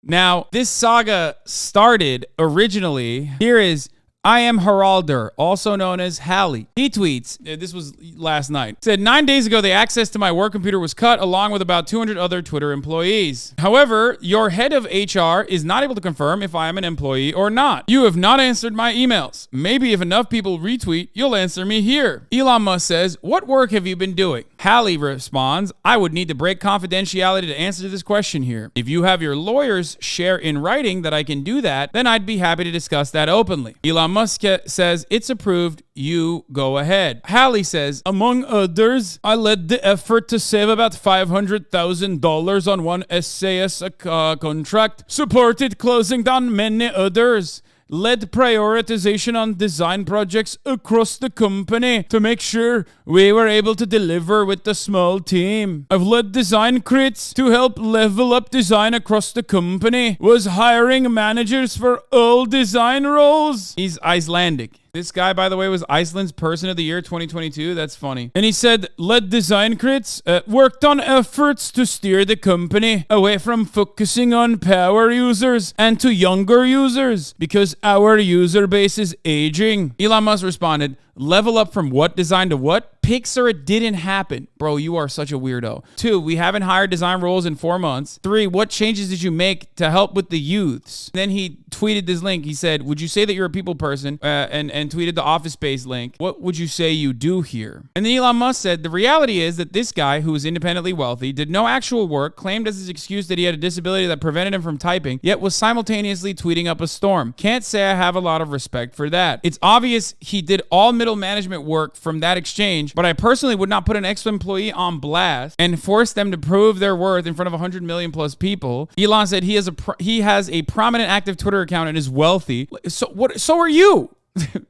Now, this saga started originally. Here is I am Haralder, also known as Hallie. He tweets, this was last night, said 9 days ago the access to my work computer was cut along with about 200 other Twitter employees. However, your head of HR is not able to confirm if I am an employee or not. You have not answered my emails. Maybe if enough people retweet, you'll answer me here. Elon Musk says, what work have you been doing? Hallie responds, I would need to break confidentiality to answer this question here. If you have your lawyers share in writing that I can do that, then I'd be happy to discuss that openly. Elon Musk says, it's approved. You go ahead. Hallie says, among others, I led the effort to save about $500,000 on one SAS contract, supported closing down many others, led prioritization on design projects across the company to make sure we were able to deliver with the small team. I've led design crits to help level up design across the company, was hiring managers for all design roles. He's Icelandic. This guy, by the way, was Iceland's Person of the Year 2022. That's funny. And he said, led design crits, worked on efforts to steer the company away from focusing on power users and to younger users because our user base is aging. Elon Musk responded, level up from what design to what? Pixar, it didn't happen. Bro, you are such a weirdo. 2, we haven't hired design roles in 4 months. 3, what changes did you make to help with the youths? Then he tweeted this link. He said, would you say that you're a people person? And tweeted the Office Space link. What would you say you do here? And then Elon Musk said, the reality is that this guy, who is independently wealthy, did no actual work, claimed as his excuse that he had a disability that prevented him from typing, yet was simultaneously tweeting up a storm. Can't say I have a lot of respect for that. It's obvious he did all middle management work from that exchange, but I personally would not put an ex-employee on blast and force them to prove their worth in front of 100 million plus people. Elon said he has a prominent active Twitter account and is wealthy. So are you.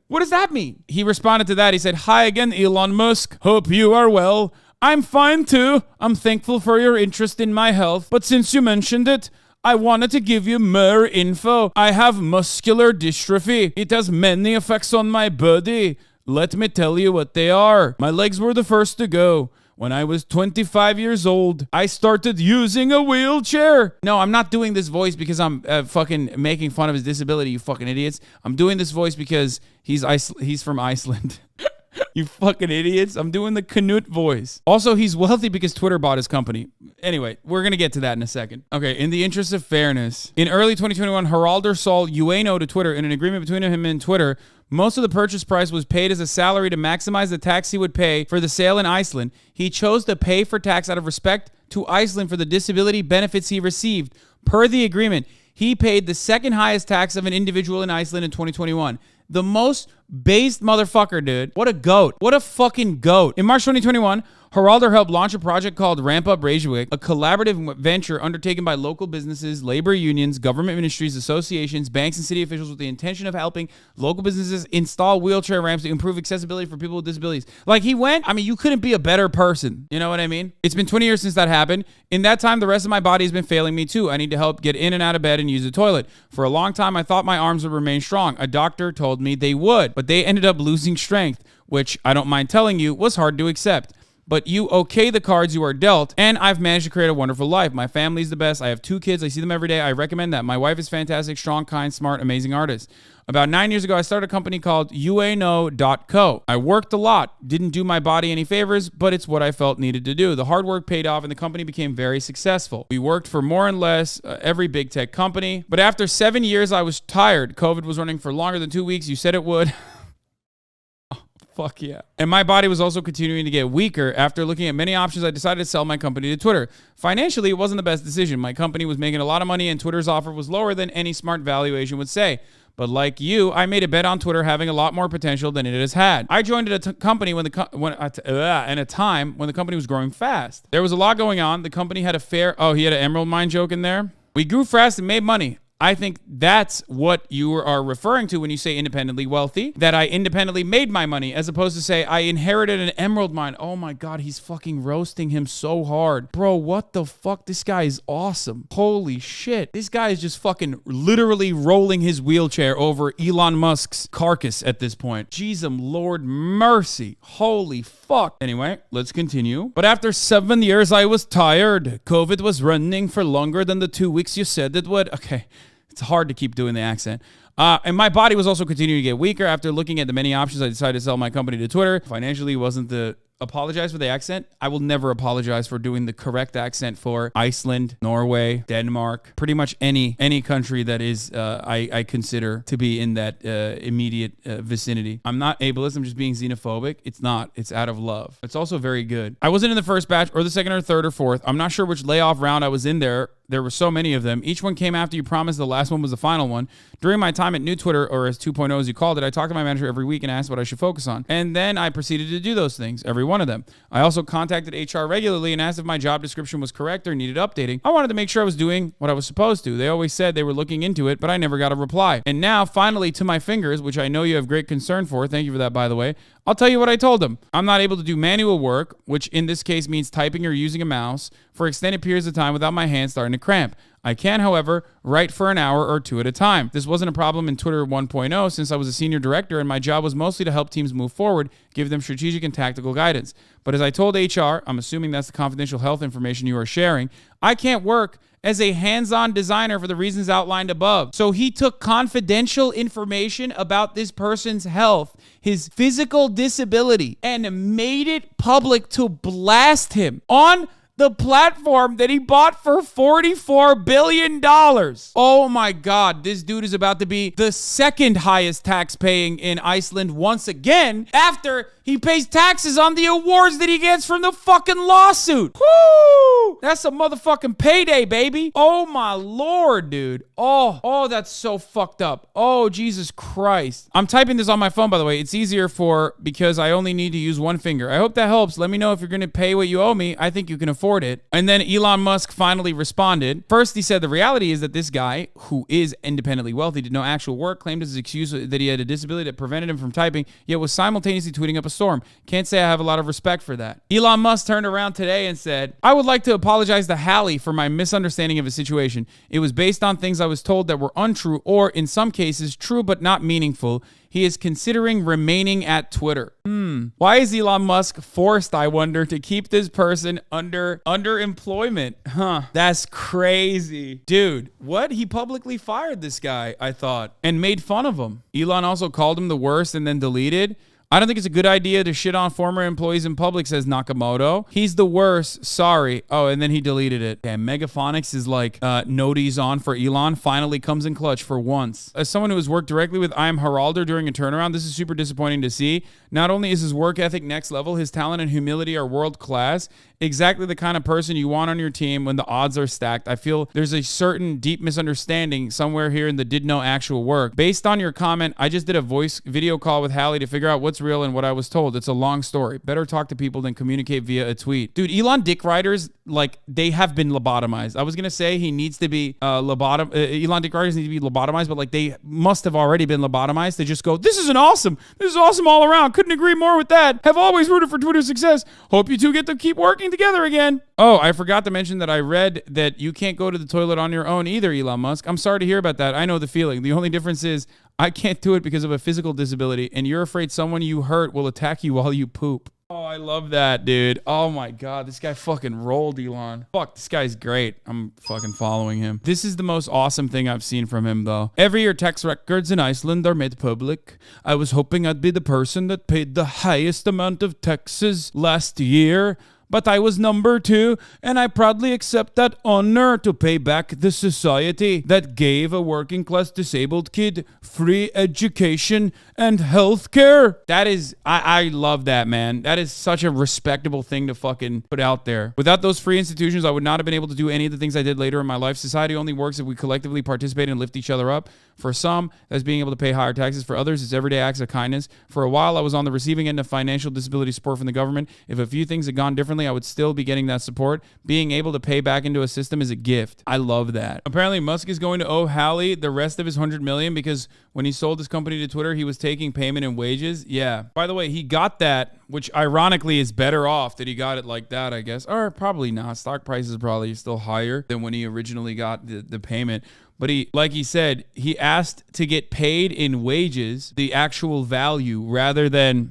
What does that mean? He responded to that. He said, hi again, Elon Musk. Hope you are well. I'm fine too. I'm thankful for your interest in my health. But since you mentioned it, I wanted to give you more info. I have muscular dystrophy. It has many effects on my body. Let me tell you what they are. My legs were the first to go. When I was 25 years old, I started using a wheelchair. No, I'm not doing this voice because I'm fucking making fun of his disability, you fucking idiots. I'm doing this voice because he's from Iceland. You fucking idiots. I'm doing the Knut voice. Also, he's wealthy because Twitter bought his company. Anyway, we're going to get to that in a second. Okay, in the interest of fairness, in early 2021, Haralder sold Ueno to Twitter in an agreement between him and Twitter. Most of the purchase price was paid as a salary to maximize the tax he would pay for the sale in Iceland. He chose to pay for tax out of respect to Iceland for the disability benefits he received. Per the agreement, he paid the second highest tax of an individual in Iceland in 2021. The most based motherfucker, dude. What a goat. What a fucking goat. In March 2021, Haralder helped launch a project called Ramp Up Reykjavik, a collaborative venture undertaken by local businesses, labor unions, government ministries, associations, banks, and city officials with the intention of helping local businesses install wheelchair ramps to improve accessibility for people with disabilities. Like, he went, I mean, you couldn't be a better person. You know what I mean? It's been 20 years since that happened. In that time, the rest of my body has been failing me too. I need to help get in and out of bed and use the toilet. For a long time, I thought my arms would remain strong. A doctor told me they would, but they ended up losing strength, which I don't mind telling you was hard to accept. But you okay the cards you are dealt, and I've managed to create a wonderful life. My family's the best. I have 2 kids. I see them every day. I recommend that. My wife is fantastic, strong, kind, smart, amazing artist. About 9 years ago, I started a company called ueno.co. I worked a lot, didn't do my body any favors, but it's what I felt needed to do. The hard work paid off, and the company became very successful. We worked for more or less every big tech company, but after 7 years, I was tired. COVID was running for longer than 2 weeks. You said it would. Fuck yeah. And my body was also continuing to get weaker. After looking at many options, I decided to sell my company to Twitter. Financially, it wasn't the best decision. My company was making a lot of money and Twitter's offer was lower than any smart valuation would say. But like you, I made a bet on Twitter having a lot more potential than it has had. I joined a company in a time when the company was growing fast. There was a lot going on. The company had he had an emerald mine joke in there. We grew fast and made money. I think that's what you are referring to when you say independently wealthy, that I independently made my money, as opposed to say I inherited an emerald mine. Oh my God, he's fucking roasting him so hard. Bro, what the fuck? This guy is awesome. Holy shit. This guy is just fucking literally rolling his wheelchair over Elon Musk's carcass at this point. Jesus, Lord mercy. Holy fuck. Anyway, let's continue. But after 7 years, I was tired. COVID was running for longer than the 2 weeks you said it would. Okay, it's hard to keep doing the accent. And my body was also continuing to get weaker. After looking at the many options, I decided to sell my company to Twitter. Financially, wasn't the... Apologize for the accent. I will never apologize for doing the correct accent for Iceland, Norway, Denmark, pretty much any country that is I consider to be in that immediate vicinity. I'm not ableist. I'm just being xenophobic. It's not. It's out of love. It's also very good. I wasn't in the first batch or the second or third or fourth. I'm not sure which layoff round I was in there. There were so many of them. Each one came after you promised the last one was the final one. During my time at New Twitter, or as 2.0 as you called it, I talked to my manager every week and asked what I should focus on. And then I proceeded to do those things, every one of them. I also contacted HR regularly and asked if my job description was correct or needed updating. I wanted to make sure I was doing what I was supposed to. They always said they were looking into it, but I never got a reply. And now, finally, to my fingers, which I know you have great concern for, thank you for that, by the way, I'll tell you what I told them. I'm not able to do manual work, which in this case means typing or using a mouse, for extended periods of time without my hands starting to cramp. I can, however, write for an hour or two at a time. This wasn't a problem in Twitter 1.0 since I was a senior director and my job was mostly to help teams move forward, give them strategic and tactical guidance. But as I told HR, I'm assuming that's the confidential health information you are sharing, I can't work as a hands-on designer for the reasons outlined above. So he took confidential information about this person's health, his physical disability, and made it public to blast him on the platform that he bought for $44 billion. Oh my God, this dude is about to be the second highest tax paying in Iceland once again after he pays taxes on the awards that he gets from the fucking lawsuit. Woo! That's a motherfucking payday, baby. Oh my Lord, dude. Oh, that's so fucked up. Oh, Jesus Christ. I'm typing this on my phone, by the way. It's easier because I only need to use one finger. I hope that helps. Let me know if you're going to pay what you owe me. I think you can afford it. And then Elon Musk finally responded. First, he said the reality is that this guy, who is independently wealthy, did no actual work, claimed as his excuse that he had a disability that prevented him from typing, yet was simultaneously tweeting up a storm. Can't say I have a lot of respect for that. Elon Musk turned around today and said, I would like to apologize to Hallie for my misunderstanding of his situation. It was based on things I was told that were untrue or, in some cases, true but not meaningful. He is considering remaining at Twitter. Why is Elon Musk forced, I wonder, to keep this person under employment? That's crazy. Dude, what? He publicly fired this guy, I thought, and made fun of him. Elon also called him the worst and then deleted. I don't think it's a good idea to shit on former employees in public, says Nakamoto. He's the worst. Sorry. Oh, and then he deleted it. And Megaphonics is like, noties on for Elon. Finally comes in clutch for once. As someone who has worked directly with I Am Haralder during a turnaround, this is super disappointing to see. Not only is his work ethic next level, his talent and humility are world class. Exactly the kind of person you want on your team when the odds are stacked. I feel there's a certain deep misunderstanding somewhere here in the did no actual work. Based on your comment, I just did a voice video call with Hallie to figure out what's real and what I was told. It's a long story. Better talk to people than communicate via a tweet. Dude, Elon dick riders, like, they have been lobotomized. I was going to say he needs to be Elon dick riders need to be lobotomized, but like they must have already been lobotomized to just go, this is awesome all around. Couldn't agree more with that. Have always rooted for Twitter's success. Hope you two get to keep working together again. Oh, I forgot to mention that I read that you can't go to the toilet on your own either, Elon Musk. I'm sorry to hear about that. I know the feeling. The only difference is I can't do it because of a physical disability, and you're afraid someone you hurt will attack you while you poop. Oh, I love that, dude. Oh my God, this guy fucking rolled, Elon. Fuck, this guy's great. I'm fucking following him. This is the most awesome thing I've seen from him, though. Every year, tax records in Iceland are made public. I was hoping I'd be the person that paid the highest amount of taxes last year, but I was number 2, and I proudly accept that honor to pay back the society that gave a working class disabled kid free education and health care. That is, I love that, man. That is such a respectable thing to fucking put out there. Without those free institutions, I would not have been able to do any of the things I did later in my life. Society only works if we collectively participate and lift each other up. For some, that's being able to pay higher taxes. For others, it's everyday acts of kindness. For a while, I was on the receiving end of financial disability support from the government. If a few things had gone differently, unfortunately, I would still be getting that support. Being able to pay back into a system is a gift. I love that. Apparently, Musk is going to owe Hallie the rest of his $100 million because when he sold his company to Twitter, he was taking payment in wages. Yeah. By the way, he got that, which ironically is better off that he got it like that, I guess. Or probably not. Stock prices are probably still higher than when he originally got the payment. But like he said, he asked to get paid in wages, the actual value rather than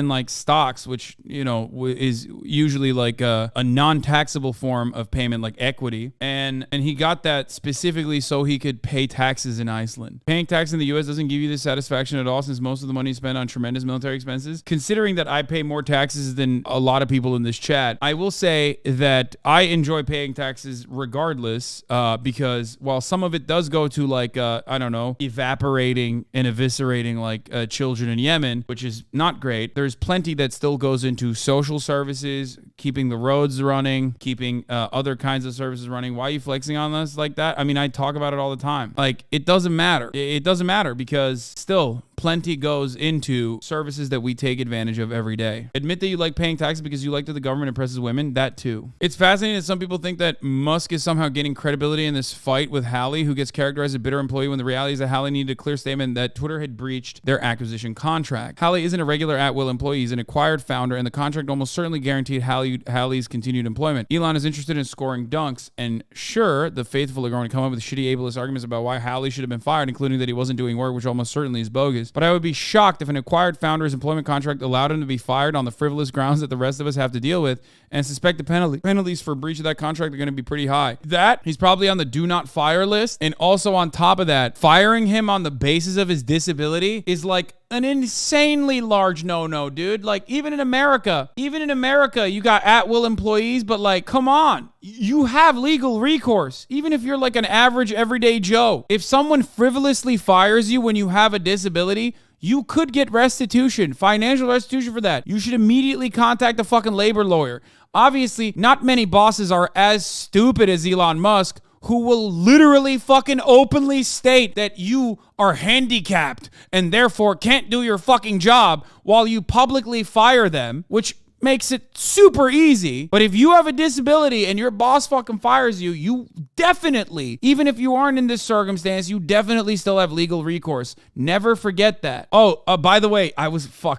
like stocks, which, you know, is usually like a non-taxable form of payment like equity. And he got that specifically so he could pay taxes in Iceland. Paying tax in the US doesn't give you this satisfaction at all, since most of the money is spent on tremendous military expenses. Considering that I pay more taxes than a lot of people in this chat, I will say that I enjoy paying taxes regardless, because while some of it does go to like, I don't know, evaporating and eviscerating like children in Yemen, which is not great, there's plenty that still goes into social services, keeping the roads running, keeping other kinds of services running. Why are you flexing on us like that? I mean, I talk about it all the time. Like, it doesn't matter. It doesn't matter because still plenty goes into services that we take advantage of every day. Admit that you like paying taxes because you like that the government oppresses women. That too. It's fascinating that some people think that Musk is somehow gaining credibility in this fight with Hallie, who gets characterized as a bitter employee, when the reality is that Hallie needed a clear statement that Twitter had breached their acquisition contract. Hallie isn't a regular at-will employee. He's an acquired founder, and the contract almost certainly guaranteed Hallie's continued employment. Elon is interested in scoring dunks, and sure, the faithful are going to come up with shitty ableist arguments about why Hallie should have been fired, including that he wasn't doing work, which almost certainly is bogus. But I would be shocked if an acquired founder's employment contract allowed him to be fired on the frivolous grounds that the rest of us have to deal with, and suspect the penalties for breach of that contract are going to be pretty high. That, he's probably on the do not fire list, and also on top of that, firing him on the basis of his disability is like an insanely large no-no, dude. Like, even in America, you got at-will employees, but like, come on. You have legal recourse, even if you're like an average everyday Joe. If someone frivolously fires you when you have a disability, you could get restitution, financial restitution for that. You should immediately contact a fucking labor lawyer. Obviously, not many bosses are as stupid as Elon Musk, who will literally fucking openly state that you are handicapped and therefore can't do your fucking job while you publicly fire them, which makes it super easy. But if you have a disability and your boss fucking fires you, you definitely, even if you aren't in this circumstance, you definitely still have legal recourse. Never forget that. Oh, by the way,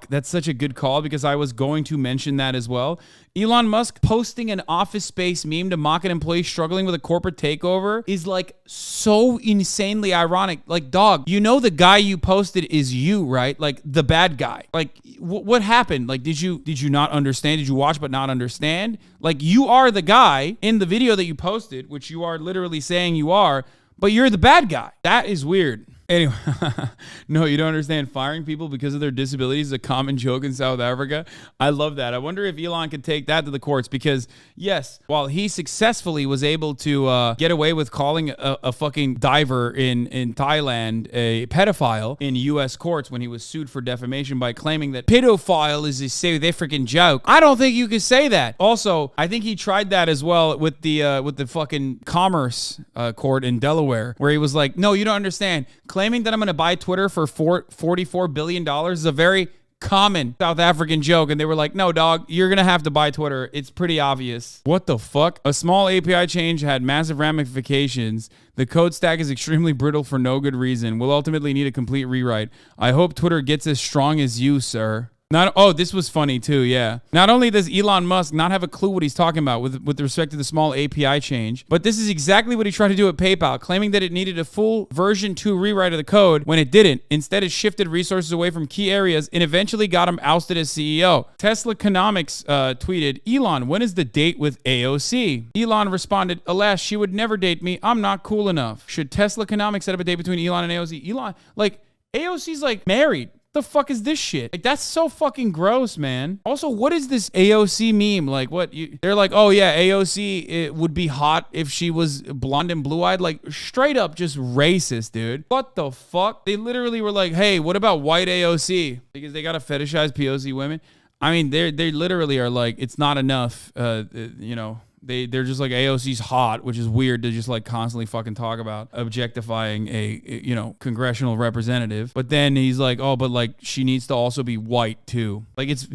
that's such a good call because I was going to mention that as well. Elon Musk posting an Office Space meme to mock an employee struggling with a corporate takeover is like so insanely ironic. Like, dog, you know the guy you posted is you, right? Like the bad guy. Like, what happened? Like, did you not understand? Did you watch but not understand? Like, you are the guy in the video that you posted, which you are literally saying you are, but you're the bad guy. That is weird. Anyway, no, you don't understand. Firing people because of their disabilities is a common joke in South Africa. I love that. I wonder if Elon could take that to the courts because, yes, while he successfully was able to get away with calling a fucking diver in Thailand a pedophile in U.S. courts when he was sued for defamation by claiming that pedophile is a South African joke, I don't think you could say that. Also, I think he tried that as well with the fucking commerce court in Delaware, where he was like, no, you don't understand. Claiming that I'm going to buy Twitter for $44 billion is a very common South African joke. And they were like, no, dog, you're going to have to buy Twitter. It's pretty obvious. What the fuck? A small API change had massive ramifications. The code stack is extremely brittle for no good reason. We'll ultimately need a complete rewrite. I hope Twitter gets as strong as you, sir. This was funny too, yeah. Not only does Elon Musk not have a clue what he's talking about with respect to the small API change, but this is exactly what he tried to do at PayPal, claiming that it needed a full version 2 rewrite of the code when it didn't. Instead, it shifted resources away from key areas and eventually got him ousted as CEO. Tesla Economics tweeted, Elon, when is the date with AOC? Elon responded, alas, she would never date me. I'm not cool enough. Should Tesla Economics set up a date between Elon and AOC? Elon, like, AOC's like married. The fuck is this shit? Like, that's so fucking gross, man. Also, what is this AOC meme? Like, what? They're like, oh yeah, AOC, it would be hot if she was blonde and blue-eyed. Like, straight up just racist, dude. What the fuck? They literally were like, hey, what about white AOC? Because they gotta fetishize POC women. I mean, they literally are like, it's not enough, They're just like, AOC's hot, which is weird to just like constantly fucking talk about objectifying a congressional representative. But then he's like, oh, but like she needs to also be white too. Like it's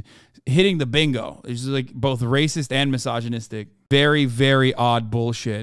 hitting the bingo. It's just like both racist and misogynistic. Very, very odd bullshit.